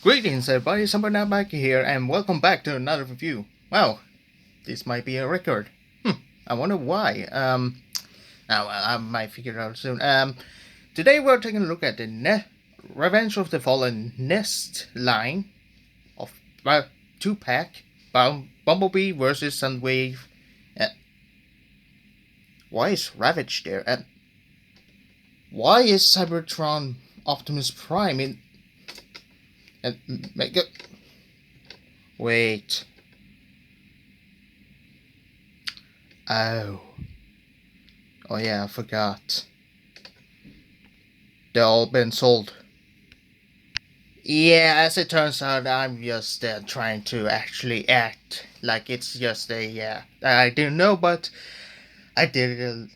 Greetings everybody, CyberKnight-Miky here, and welcome back to another review. Wow, this might be a record. I wonder why. I might figure it out soon. Today we're taking a look at the Revenge of the Fallen Nest line of 2-pack Bumblebee versus Sunwave. Why is Ravage there? And why is Cybertron Optimus Prime in... And make it. Wait. Oh yeah, I forgot. They're all been sold. Yeah, as it turns out, I'm just trying to actually act like it's just a I didn't know, but I didn't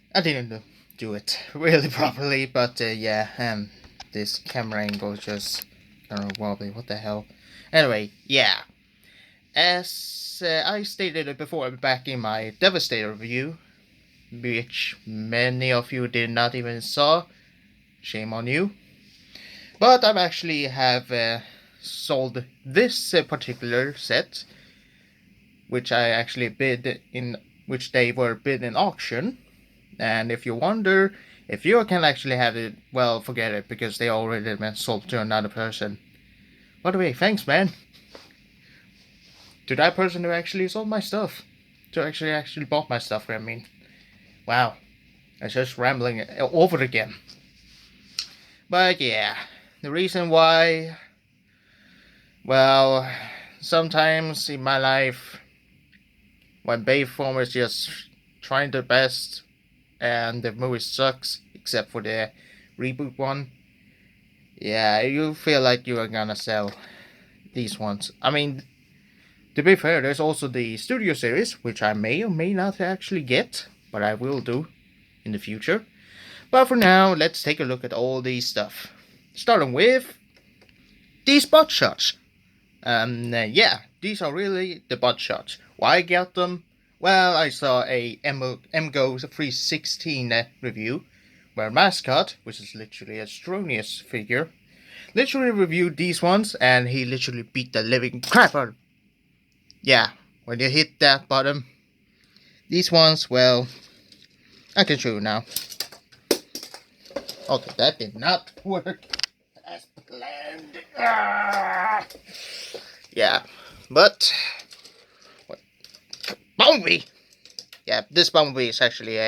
do it really properly. But this camera angle just kind of wobbly. What the hell? Anyway, yeah. As I stated it before back in my Devastator review, which many of you did not even saw, shame on you. But I actually have sold this particular set, which I actually bid in, which they were bid in auction. And if you wonder if you can actually have it, well, forget it, because they already been sold to another person. By the way, thanks, man. To that person who actually sold my stuff. To actually bought my stuff, I mean. Wow. I'm just rambling over again. But yeah, the reason why, well, sometimes in my life, when Bayform is just trying their best, and the movie sucks, except for the reboot one, yeah, you feel like you are gonna sell these ones. I mean, to be fair, there's also the Studio Series, which I may or may not actually get, but I will do in the future. But for now, let's take a look at all these stuff. Starting with these butt shots. Yeah, these are really the butt shots. Why I got them? Well, I saw a MGO 316 review, where Mascot, which is literally a Stronius figure, literally reviewed these ones, and he literally beat the living crap out of them. Yeah, when you hit that bottom, these ones, well, I can show you now. Okay, that did not work as planned. Yeah, but Bumblebee. Yeah, this Bumblebee is actually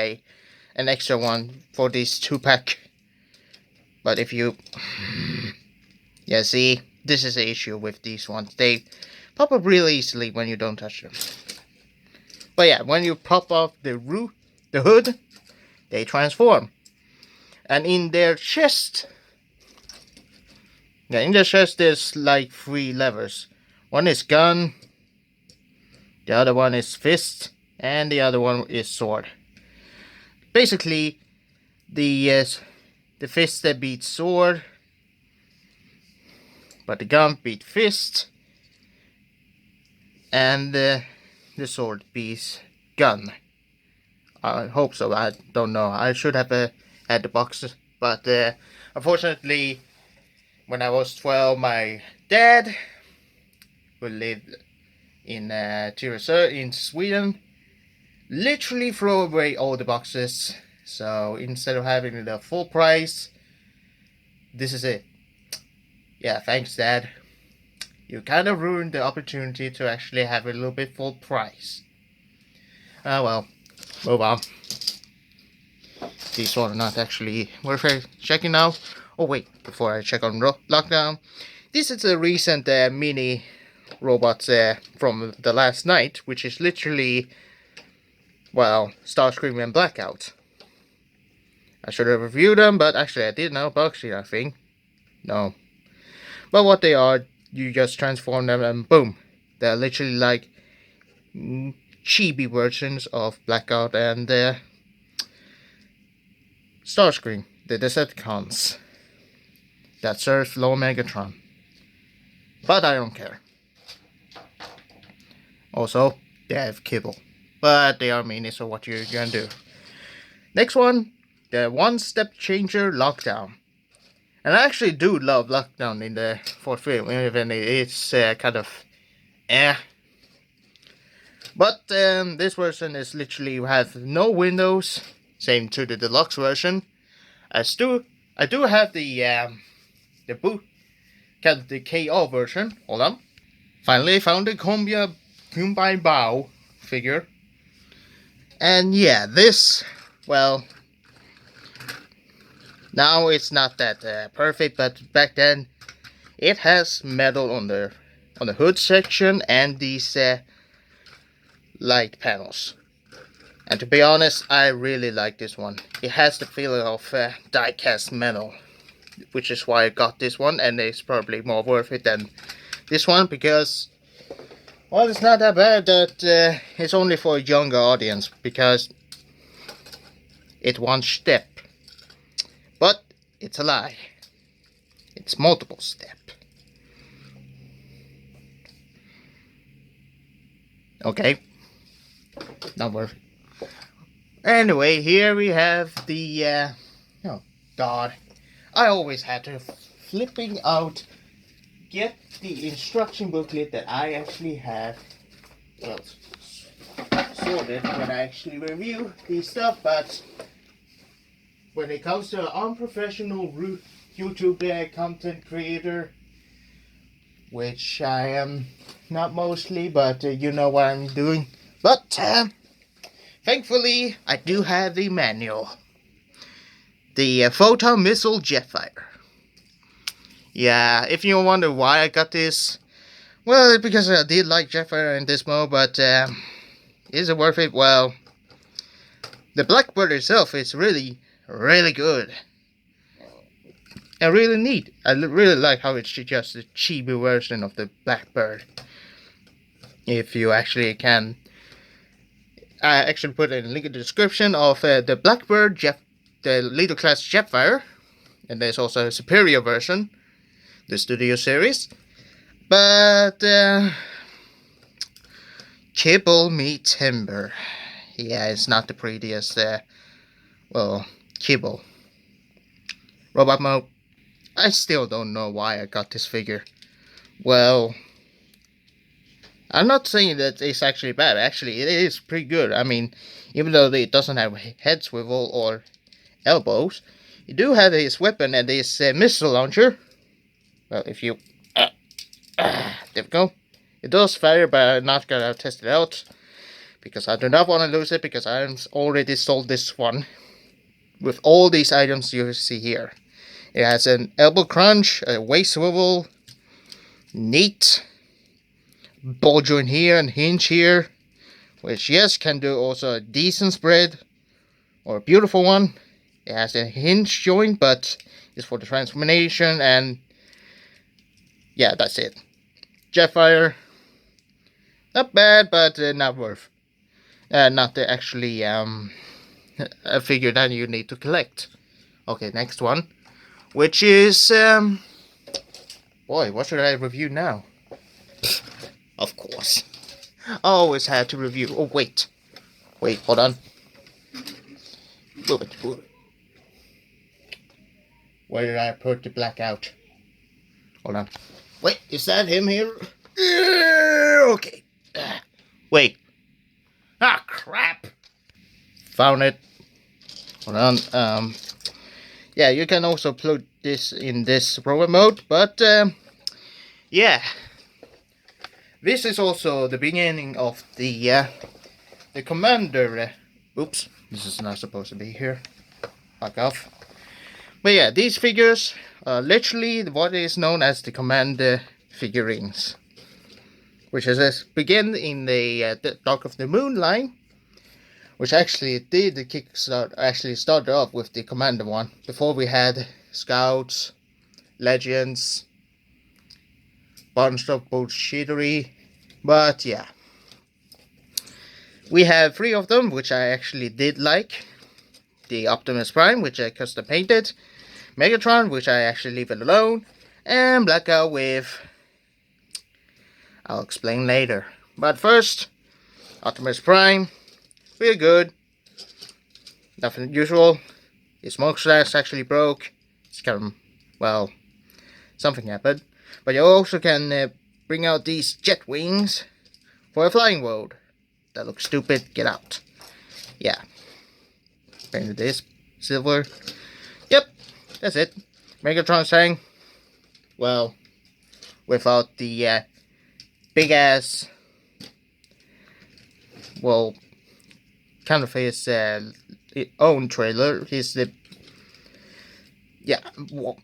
an extra one for this 2-pack. But if you, yeah, see, this is the issue with these ones. They pop up really easily when you don't touch them. But yeah, when you pop off the hood, they transform. And in their chest, there's like 3 levers. One is gun, the other one is fist, and the other one is sword. Basically, the fist that beats sword, but the gun beats fist, and the sword beats gun. I hope so. I don't know. I should have had the boxes, but unfortunately, when I was 12, my dad, who lived in Tyresö in Sweden, literally threw away all the boxes. So instead of having the full price, this is it. Yeah, thanks, Dad. You kind of ruined the opportunity to actually have a little bit full price. Well, move on. These are not actually worth checking now. Oh wait, before I check on lockdown, this is a recent mini robots from the last night, which is literally, well, Starscream and Blackout. I should have reviewed them, but actually I did know Bugsy, I think. No. But what they are, you just transform them and boom. They're literally like chibi versions of Blackout and Starscream, the Decepticons that serves low Megatron. But I don't care. Also, they have kibble. But they are mini, so what you're gonna do? Next one, the one-step changer lockdown. And I actually do love Lockdown in the fourth film, even it's kind of eh. But this version is literally has no windows, same to the deluxe version. I do have the boot, the KO version. Hold on. Finally found the Kumbaya Bao figure. And yeah, this, well, now it's not that perfect, but back then it has metal on the hood section and these light panels. And to be honest, I really like this one. It has the feeling of die-cast metal, which is why I got this one, and it's probably more worth it than this one because, well, it's not that bad that it's only for a younger audience because it's one step. But it's a lie. It's multiple step. Okay. Not worth it. Anyway, here we have the, oh god, I always had to flipping out, get the instruction booklet that I actually have, well, sorted when I actually review these stuff, but when it comes to unprofessional YouTube content creator, which I am not mostly, but you know what I'm doing, but, thankfully, I do have the manual. The Photon Missile Jetfire. Yeah, if you wonder why I got this, well, because I did like Jetfire in this mode, but is it worth it? Well, the Blackbird itself is really, really good. And really neat. I really like how it's just a chibi version of the Blackbird. If you actually can. I actually put a link in the description of the Blackbird, the Leader Class Jetfire, and there's also a superior version, the Studio Series. But Kibble Me Timber, yeah, it's not the prettiest. Well, Kibble. Robot mode. I still don't know why I got this figure. Well, I'm not saying that it's actually bad. Actually, it is pretty good. I mean, even though it doesn't have head swivel or elbows, you do have his weapon and his missile launcher. Well, if you... there we go. It does fire, but I'm not gonna test it out. Because I do not want to lose it, because I already sold this one. With all these items you see here. It has an elbow crunch, a waist swivel, neat ball joint here and hinge here, which yes can do also a decent spread or a beautiful one. It has a hinge joint, but it's for the transformation, and yeah, that's it. Jetfire, not bad, but not worth. Not actually a figure that you need to collect. Okay, next one, which is boy, what should I review now? Of course. I always had to review. Oh, wait. Wait, hold on. Move it. Where did I put the Blackout? Hold on. Wait, is that him here? Okay. Wait. Ah, crap. Found it. Hold on. Yeah, you can also plug this in this robot mode, but yeah. This is also the beginning of the commander. Oops, this is not supposed to be here. Fuck off. But yeah, these figures are literally what is known as the commander figurines, which is begin in the Dark of the Moon line, which actually did the kickstart. Actually started off with the commander one before we had scouts, legends, bunch of bullshittery. But yeah, we have 3 of them, which I actually did like. The Optimus Prime, which I custom painted, Megatron, which I actually leave it alone, and Blackout with, I'll explain later. But first, Optimus Prime, really good, nothing usual. His smoke stash actually broke. It's kind of well, something happened. But you also can bring out these jet wings for a flying mode. That looks stupid. Get out. Yeah. Painted this silver. Yep, that's it. Megatron saying, well, without the big ass, well, kind of his own trailer. He's the, yeah. Well,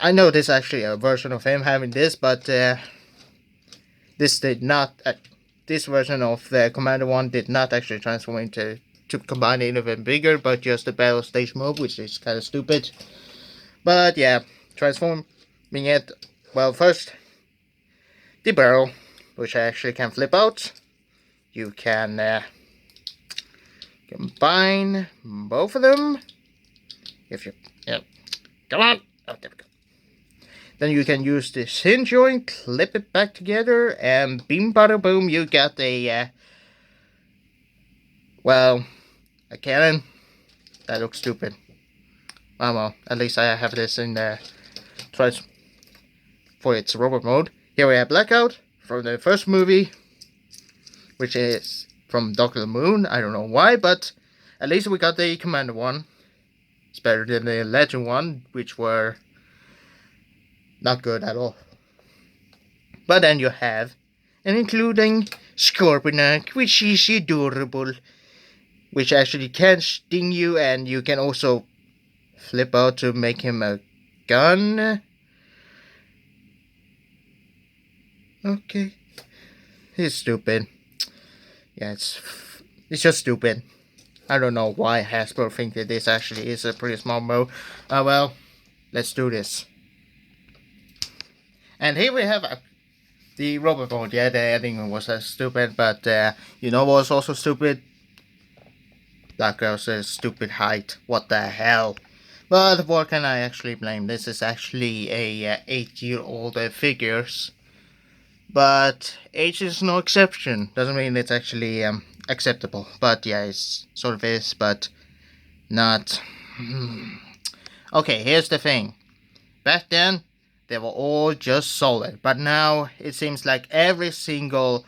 I know there's actually a version of him having this, but this did not. This version of the Commander 1 did not actually transform into to combine it even bigger, but just the battle stage mode, which is kind of stupid. But yeah, transforming it. Well, first the barrel, which I actually can flip out. You can combine both of them. If you, yeah, come on. Oh, there we go. Then you can use this hinge joint, clip it back together, and beam bada boom, you got a, well, a cannon. That looks stupid. Well, at least I have this in the for its robot mode. Here we have Blackout from the first movie, which is from Dr. Moon. I don't know why, but at least we got the Commander one. It's better than the Legend one, which were not good at all. But then you have, and including CyberKnight, which is adorable, which actually can sting you, and you can also flip out to make him a gun. Okay, he's stupid. Yeah, it's just stupid. I don't know why Hasbro think that this actually is a pretty small mode. Well, let's do this. And here we have the robot mode. Yeah, the ending was stupid, but you know what was also stupid? Blackout's stupid height. What the hell? But what can I actually blame? This is actually a 8-year-old figures. But age is no exception. Doesn't mean it's actually acceptable. But yeah, it sort of is, but not. Okay, here's the thing. Back then, they were all just solid. But now, it seems like every single...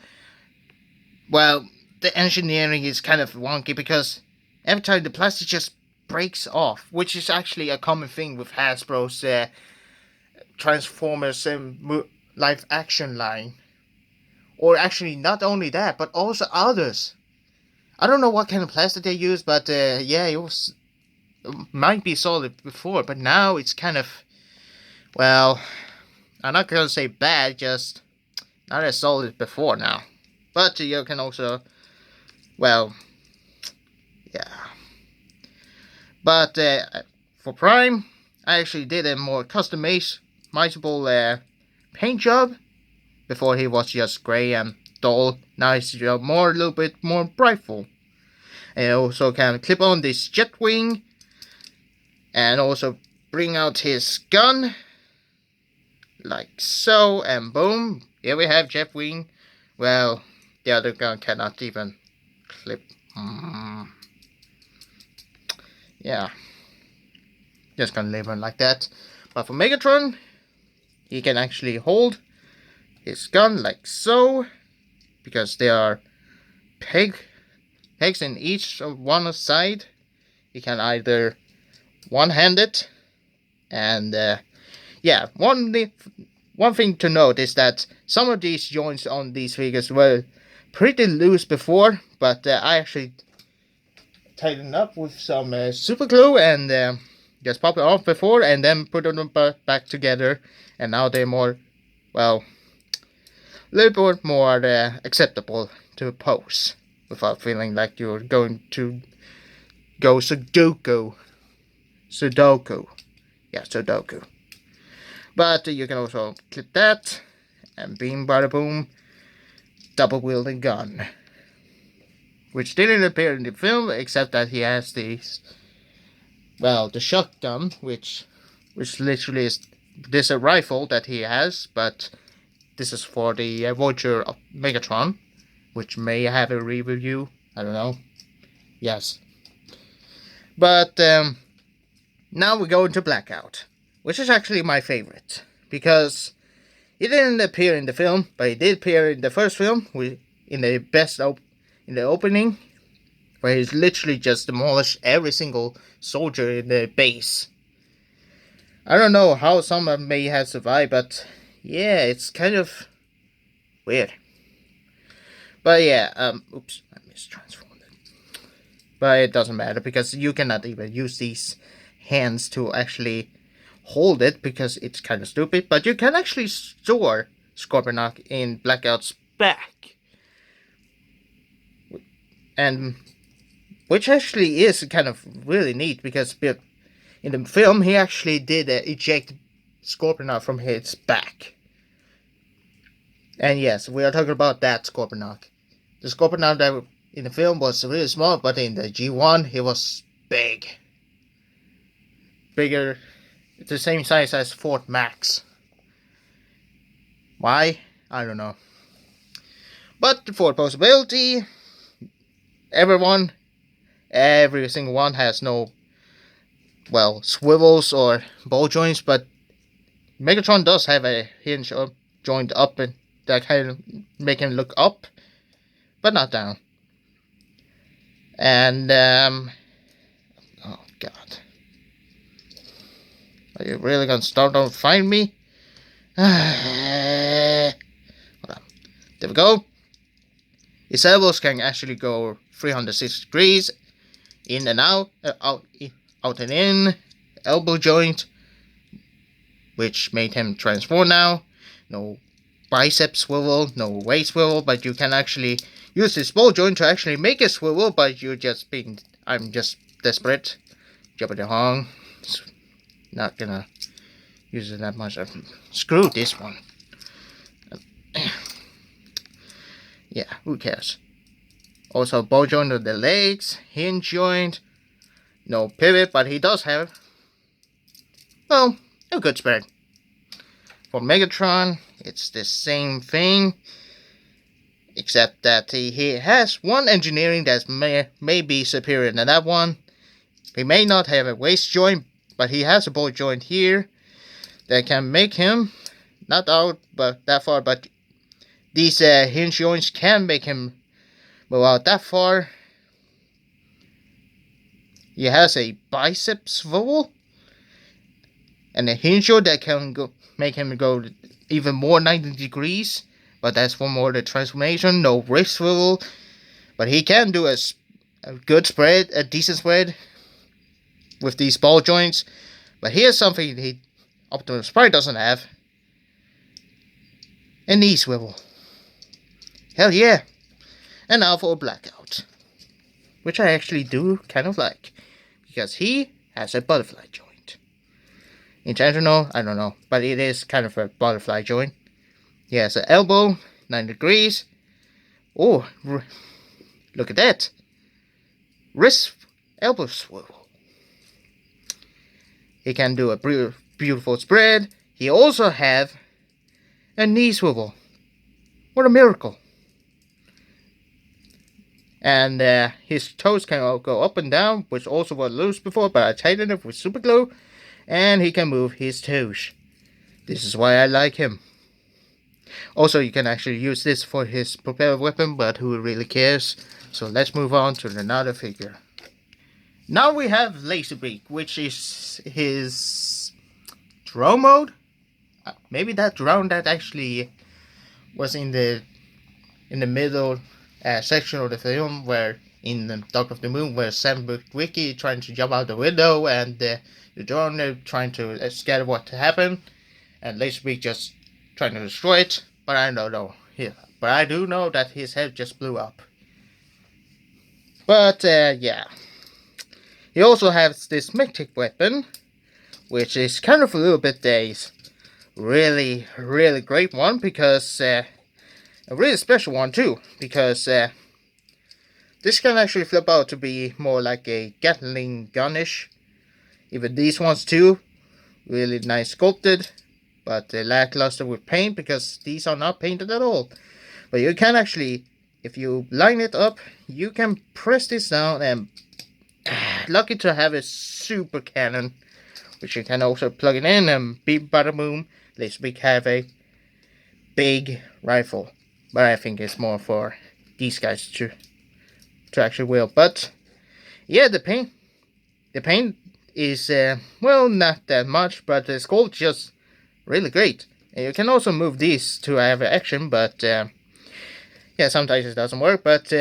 Well, the engineering is kind of wonky because every time the plastic just breaks off, which is actually a common thing with Hasbro's Transformers live action line. Or actually, not only that, but also others. I don't know what kind of plastic they use, but yeah, it might be solid before, but now it's kind of, well, I'm not gonna say bad, just not as solid before now. But you can also, well, yeah. But for Prime, I actually did a more customizable paint job. Before he was just grey and dull. Now it's a little bit more brightful. And you also can clip on this jet wing. And also bring out his gun. Like so. And boom. Here we have jet wing. Well, the other gun cannot even clip. Yeah. Just gonna leave him like that. But for Megatron, he can actually hold his gun like so, because there are pegs in each of one side. You can either one-hand it, and yeah, one thing to note is that some of these joints on these figures were pretty loose before, but I actually tightened up with some super glue and just pop it off before and then put them back together, and now they're more, well, a little bit more acceptable to pose without feeling like you're going to go Sudoku. Yeah, Sudoku. But you can also clip that and beam bada boom, double wielding gun. Which didn't appear in the film except that he has these, well, the shotgun, which literally is this a rifle that he has, but this is for the Voyager of Megatron, which may have a review. I don't know. Yes. But now we go into Blackout. which is actually my favorite, because he didn't appear in the film, but he did appear in the first film, in the opening, where he's literally just demolished every single soldier in the base. I don't know how some may have survived, but yeah, it's kind of weird. But yeah, oops, I mistransformed it. But it doesn't matter, because you cannot even use these hands to actually hold it, because it's kind of stupid. But you can actually store CyberKnight in Blackout's back. And which actually is kind of really neat, because in the film he actually did eject CyberKnight from his back. And yes, we are talking about that CyberKnight. The CyberKnight that in the film was really small, but in the G1 he was big. Bigger, the same size as Fort Max. Why? I don't know. But for possibility, every single one has no, well, swivels or ball joints, but Megatron does have a hinge joint up and that kind of make him look up, but not down. And oh god, are you really gonna start to find me? Hold on. There we go. His elbows can actually go 360 degrees, in and out, out and in, elbow joint, which made him transform now. No bicep swivel, no waist swivel, but you can actually use this ball joint to actually make a swivel, but I'm just desperate. Jumping the hong. Not gonna use it that much. Screw this one. Yeah, who cares? Also, ball joint of the legs, hinge joint, no pivot, but he does have, well, a good spread. For Megatron, it's the same thing, except that he has one engineering that may be superior than that one. He may not have a waist joint, but he has a ball joint here that can make him not out but that far, but these hinge joints can make him move out that far. He has a bicep swivel and a hinge joint that can make him go even more 90 degrees, but that's for more the transformation. No wrist swivel, but he can do a good spread, a decent spread with these ball joints. But here's something Optimus Prime doesn't have: a knee swivel. Hell yeah! And now for Blackout, which I actually do kind of like, because he has a butterfly joint. Intentional, I don't know, but it is kind of a butterfly joint. He has an elbow, 90 degrees. Oh, look at that. Wrist, elbow swivel. He can do a beautiful spread. He also have a knee swivel. What a miracle. And his toes can all go up and down, which also was loose before, but I tightened it with super glue. And he can move his toes. This is why I like him. Also, you can actually use this for his propelled weapon, but who really cares? So let's move on to another figure. Now we have Laserbeak, which is his drone mode. Maybe that drone that actually was in the middle section of the film, where in the Dark of the Moon, where CyberKnight-Miky trying to jump out the window, and the drone trying to scatter what happened, and Laserbeak just trying to destroy it. But I don't know. But I do know that his head just blew up. But yeah, he also has this mythic weapon, which is kind of a little bit a really great one, because a really special one too, because this can actually flip out to be more like a Gatling gun-ish. Even these ones too, really nice sculpted, but lackluster with paint, because these are not painted at all. But you can actually, if you line it up, you can press this down, and lucky to have a super cannon which you can also plug it in and beat bada boom. Laserbeak have a big rifle, but I think it's more for these guys to actually wield. But yeah, the paint is well, not that much, but the sculpt just really great. And you can also move these to have action, but yeah, sometimes it doesn't work. But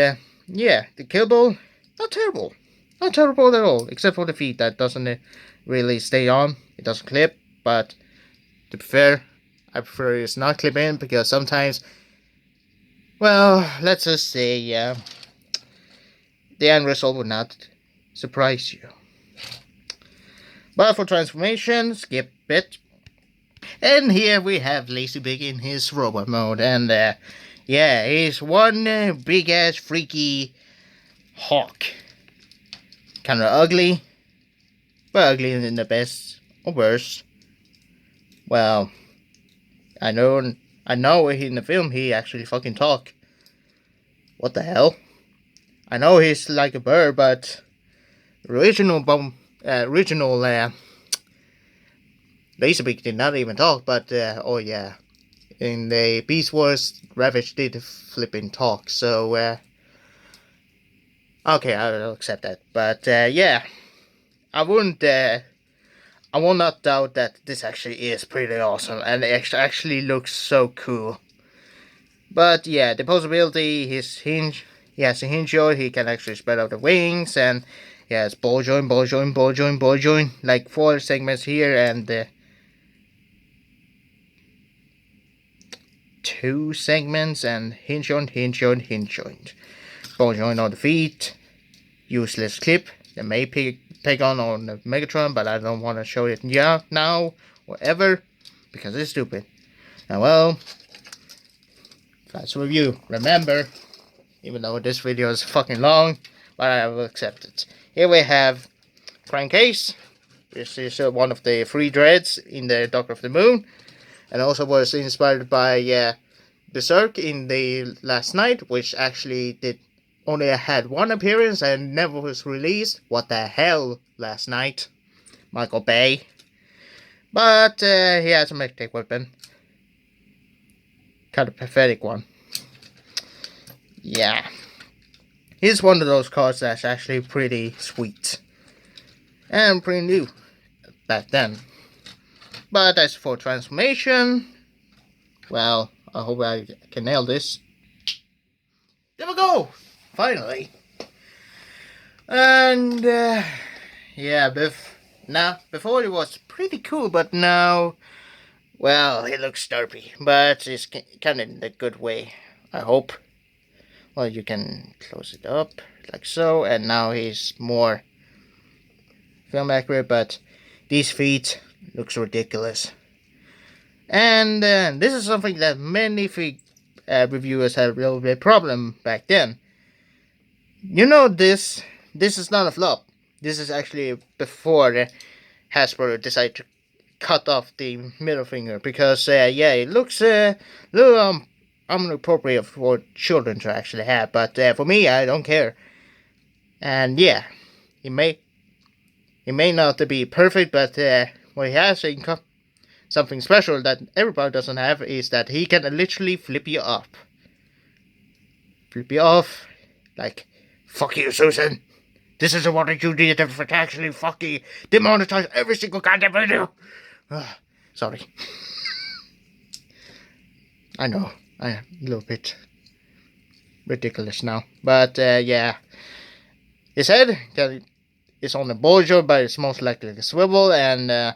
yeah, the kill ball, not terrible, not terrible at all, except for the feet that doesn't really stay on. It doesn't clip, but to be fair, I prefer it's not clip in because sometimes, well, let's just say the end result would not surprise you. But for transformation, skip it. And here we have Laserbeak in his robot mode, and yeah, he's one big ass freaky hawk. Kinda ugly, but ugly in the best or worst. Well, I know in the film he actually fucking talk. What the hell? I know he's like a bird, but original Laserbeak did not even talk. But oh yeah, in the Beast Wars, Ravage did flipping talk. So okay, I'll accept that. But yeah, I will not doubt that this actually is pretty awesome, and it actually looks so cool. But yeah, the possibility, he has a hinge joint, he can actually spread out the wings, and he has ball joint, like 4 segments here, and 2 segments, and hinge joint. Ball joint on the feet, useless clip, that may pick on the Megatron, but I don't want to show it now or ever, because it's stupid. Now well, that's a review. Remember, even though this video is fucking long, but I will accept it. Here we have Crankcase. This is one of the 3 dreads in the Doctor of the Moon, and also was inspired by Berserk in the Last Night, which actually only had 1 appearance and never was released. What the hell, Last Night? Michael Bay. But he has a magnetic weapon. Kind of pathetic one. Yeah. He's one of those cards that's actually pretty sweet. And pretty new back then. But as for transformation, well, I hope I can nail this. There we go! Finally. And yeah, before it was pretty cool, but now, well, it looks derpy, but it's kind of in a good way, I hope. Well, you can close it up like so, and now he's more film accurate, but these feet looks ridiculous. And this is something that many reviewers had a real big problem back then. You know, this is not a flop. This is actually before Hasbro decided to cut off the middle finger, because yeah, it looks a little inappropriate for children to actually have, but for me, I don't care. And yeah, it may not be perfect, but what he has something special that everybody doesn't have is that he can literally flip you off, like, fuck you, Susan. This isn't what you did to actually fucking demonetize every single goddamn video. Sorry. I know, I'm a little bit ridiculous now. But yeah. His head is on the ball joint, but it's most likely a swivel. And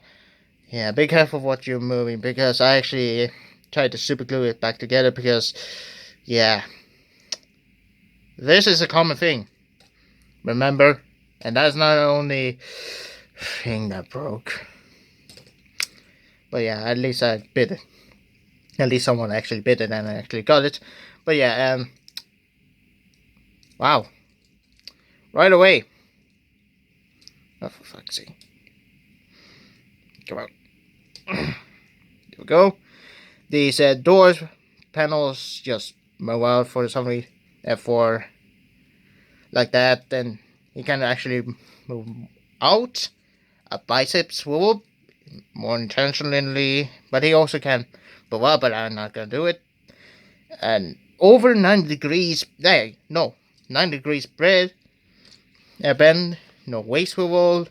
yeah, be careful what you're moving, because I actually tried to super glue it back together, because yeah, this is a common thing. Remember? And that's not the only thing that broke. But yeah, at least I bid it. At least someone actually bid it and I actually got it. But yeah, wow. Right away. Oh, for fuck's sake. Come on. There we go. These doors, panels just move out for some reason. For like that, then you can actually move out. A bicep swivel more intentionally, but he also can blow up, but I'm not gonna do it. And over 90 degrees, 90 degrees spread, bend, no waist swivel,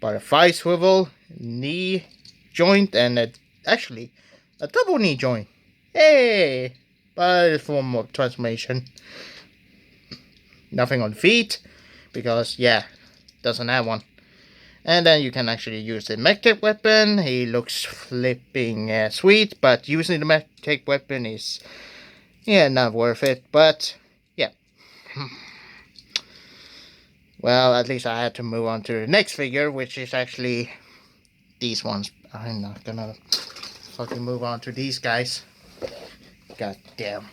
butterfly swivel, knee joint, and actually a double knee joint. Hey! But it's form of transformation. Nothing on feet, because doesn't have one. And then you can actually use the medkit weapon. He looks flipping sweet, but using the medkit weapon is not worth it. But yeah. Well, at least I had to move on to the next figure, which is actually these ones. I'm not gonna fucking move on to these guys. God damn.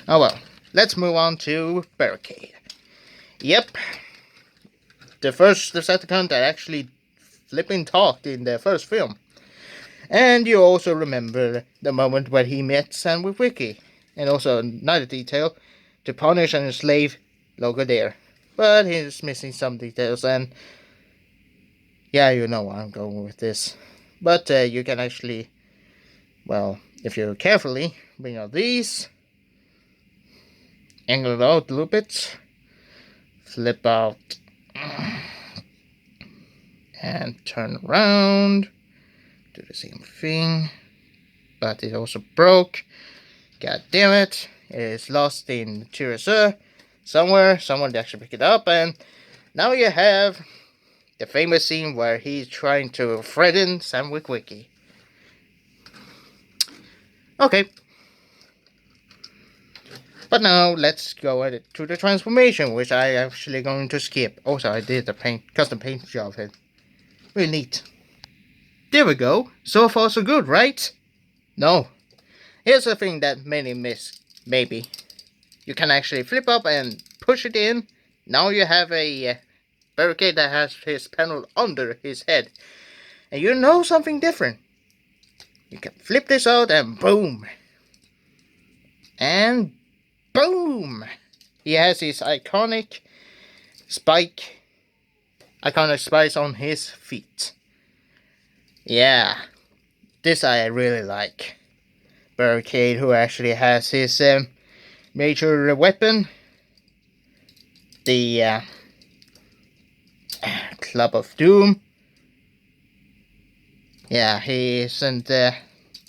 Oh well. Let's move on to Barricade. Yep. The first Decepticon that actually flipping talked in the first film. And you also remember the moment when he met CyberKnight-Miky. And also another detail, to punish and enslave logo there. But he's missing some details, and you know where I'm going with this. But you can actually, well, if you carefully bring out these, angle it out a little bit, flip out, and turn around, do the same thing, but it also broke. God damn it, it is lost in TSR somewhere. Someone actually picked it up, and now you have the famous scene where he's trying to threaten CyberKnight-Miky. Okay. But now let's go to the transformation, which I actually going to skip. Also, I did the custom paint job here. Really neat. There we go. So far so good, right? No. Here's the thing that many miss, maybe. You can actually flip up and push it in. Now you have a Barricade that has his panel under his head. And you know something different. You can flip this out and boom. And boom. He has his iconic spikes on his feet. Yeah. This I really like. Barricade, who actually has his major weapon, the Club of Doom. Yeah, he isn't the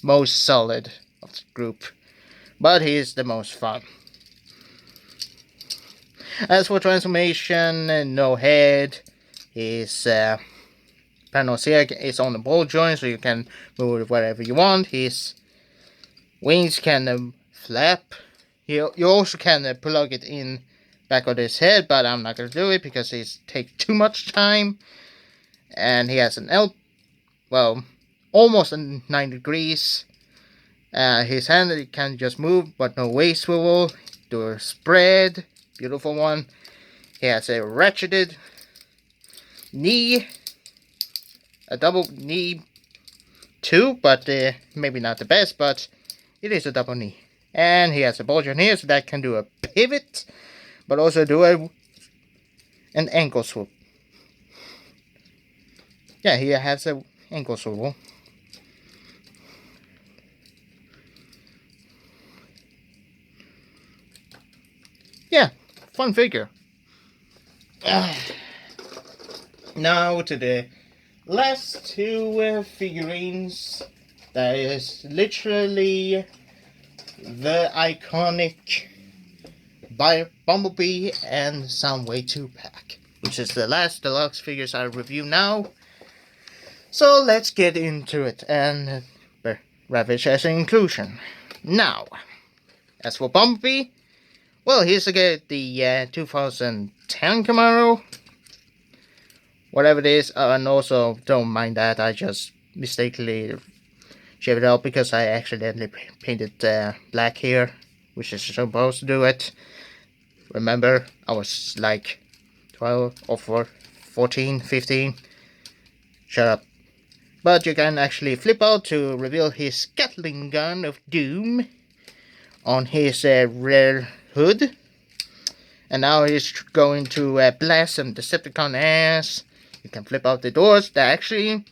most solid of the group, but he's the most fun. As for transformation, no head. His panels here is on the ball joint, so you can move it wherever you want. His wings can flap. You also can plug it in back of his head, but I'm not going to do it because it takes too much time. And he has an almost 90 degrees. His hand can just move, but no waist swivel. Do a spread. Beautiful one. He has a ratcheted knee. A double knee too, but maybe not the best, but it is a double knee. And he has a bulge on here, so that can do a pivot, but also do an ankle swoop. Yeah, he has an ankle swivel. Yeah, fun figure. Now to the last two figurines. That is literally the iconic Bumblebee and Soundwave 2-pack, which is the last deluxe figures I review now. So let's get into it, and Ravage as an inclusion. Now, as for Bumblebee, well, here's the 2010 Camaro, whatever it is, and also don't mind that I just mistakenly shaved it out because I accidentally painted black here, which is supposed to do it. Remember, I was like 12 or 14, 15. Shut up. But you can actually flip out to reveal his Gatling gun of doom on his rear hood. And now he's going to blast some Decepticon ass. You can flip out the doors. That actually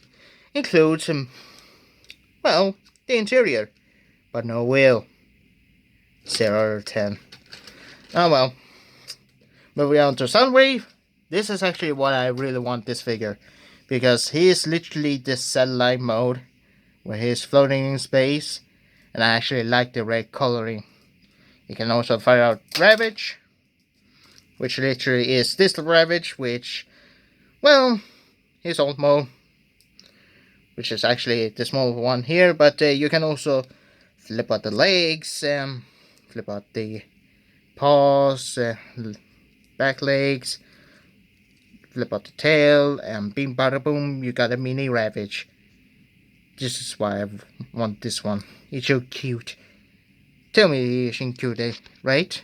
includes, well, the interior, but no wheel. 0 out of 10. Oh well. Moving on to Soundwave. This is actually what I really want this figure, because he is literally the satellite mode, where he is floating in space, and I actually like the red coloring. You can also fire out Ravage, which literally is this Ravage, which, well, his old mode, which is actually the small one here, but you can also flip out the legs, flip out the paws, back legs, flip out the tail, and bing bada boom, you got a mini Ravage. This is why I want this one. It's so cute. Tell me it isn't cute, right?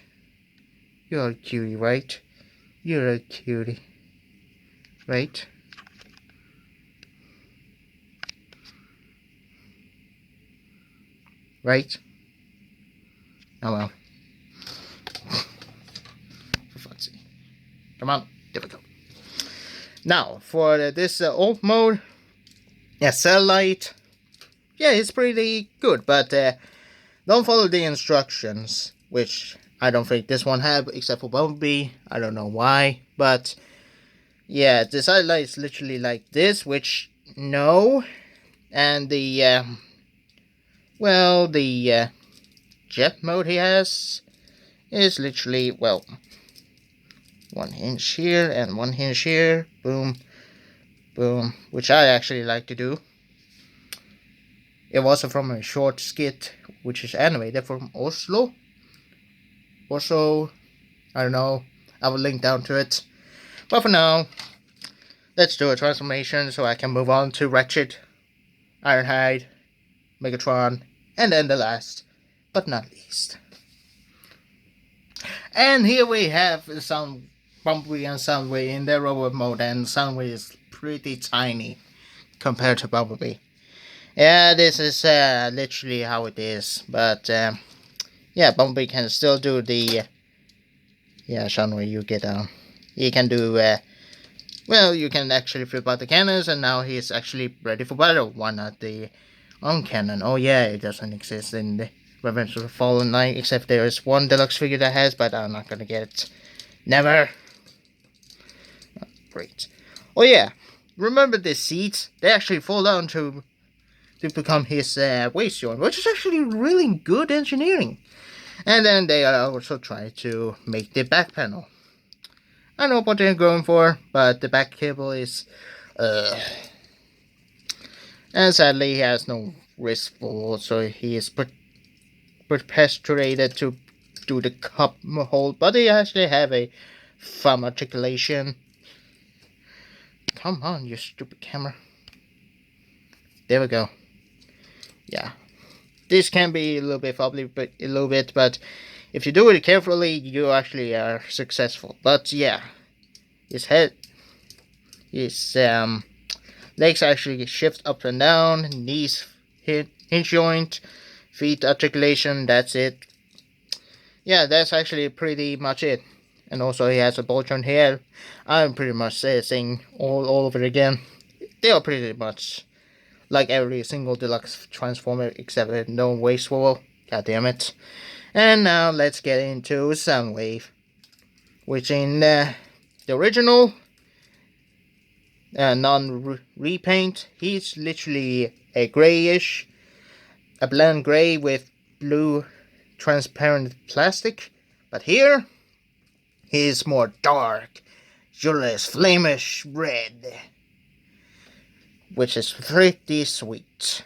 You're a cutie, right? You're a cutie, right? Right? Oh well. For fuck's sake. Come on, there we go. Now, for this old mode, yeah, satellite, yeah, it's pretty good, but don't follow the instructions, which I don't think this one have, except for Bumblebee. I don't know why, but yeah, the satellite is literally like this, which, no, and the, well, the jet mode he has is literally, well, 1 hinge here and 1 hinge here, boom, boom, which I actually like to do. It was from a short skit, which is animated from Oslo. Also, I don't know, I will link down to it. But for now, let's do a transformation so I can move on to Ratchet, Ironhide, Megatron, and then the last, but not least. And here we have some Bumblebee and Soundwave in their robot mode, and Soundwave is pretty tiny compared to Bumblebee. Yeah, this is literally how it is, but yeah, Bumblebee can still do the, yeah, Soundwave, you get down. He can do, well, you can actually flip out the cannons, and now he's actually ready for battle. Why not the cannon? Oh yeah, it doesn't exist in the Revenge of the Fallen Knight, except there is one deluxe figure that has, but I'm not gonna get it. Never. Oh, great. Oh yeah, remember the seats? They actually fall down to become his waist joint, which is actually really good engineering. And then they also try to make the back panel. I know what they're going for, but the back cable is, and sadly he has no wrist ball, so he is perpetuated to do the cup hold, but they actually have a thumb articulation. Come on, you stupid camera. There we go. Yeah, this can be a little bit wobbly, but but if you do it carefully, you actually are successful. But yeah, his legs actually shift up and down, knees hinge joint, feet articulation. That's it. Yeah, that's actually pretty much it. And also he has a ball joint here. I'm pretty much saying all over again. They are pretty much like every single deluxe transformer except with no waist swivel. God damn it. And now let's get into Soundwave, which in the original non-repaint, he's literally a grayish, a blend gray with blue transparent plastic. But here, he's more dark, Julius flamish red, which is pretty sweet.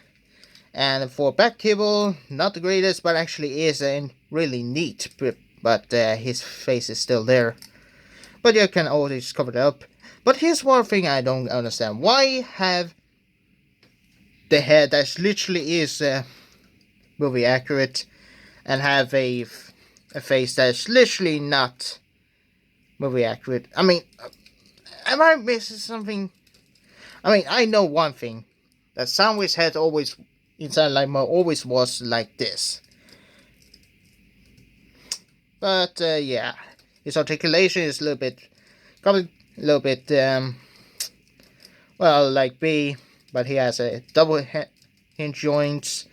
And for back cable, not the greatest, but actually is really neat. But his face is still there. But you can always cover it up. But here's one thing I don't understand. Why have the head that literally is movie accurate and have a face that's literally not movie accurate? I mean, am I missing something? I mean, I know one thing, that Soundwave's head always, inside Light Mode, always was like this. But, yeah, his articulation is a little bit, well, like B, but he has a double hinge joints.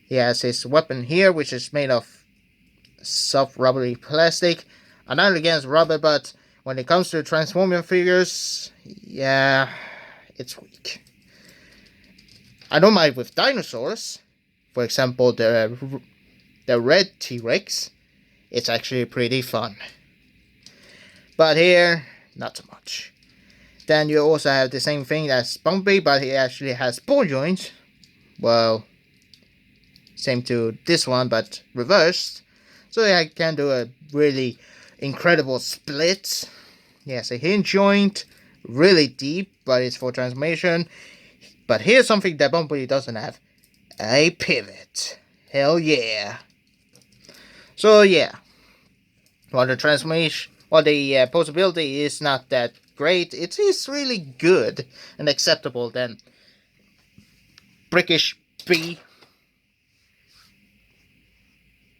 He has his weapon here, which is made of soft rubbery plastic. I'm not against rubber, but when it comes to transforming figures, yeah, it's weak. I don't mind with dinosaurs. For example, the red T-Rex. It's actually pretty fun. But here, not so much. Then you also have the same thing as Bumpy, but he actually has ball joints. Well, same to this one, but reversed. So I can do a really incredible split. He has a hinge joint, really deep, but it's for transformation. But here's something that Bumblebee doesn't have. A pivot. Hell yeah. So yeah. While the transformation, while the possibility is not that great, it is really good and acceptable then. Brickish B.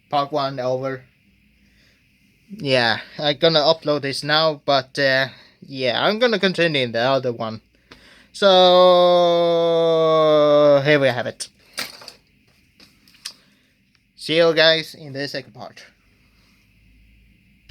Part 1 over. Yeah, I'm gonna upload this now, but yeah, I'm gonna continue in the other one. So here we have it. See you guys in the second part.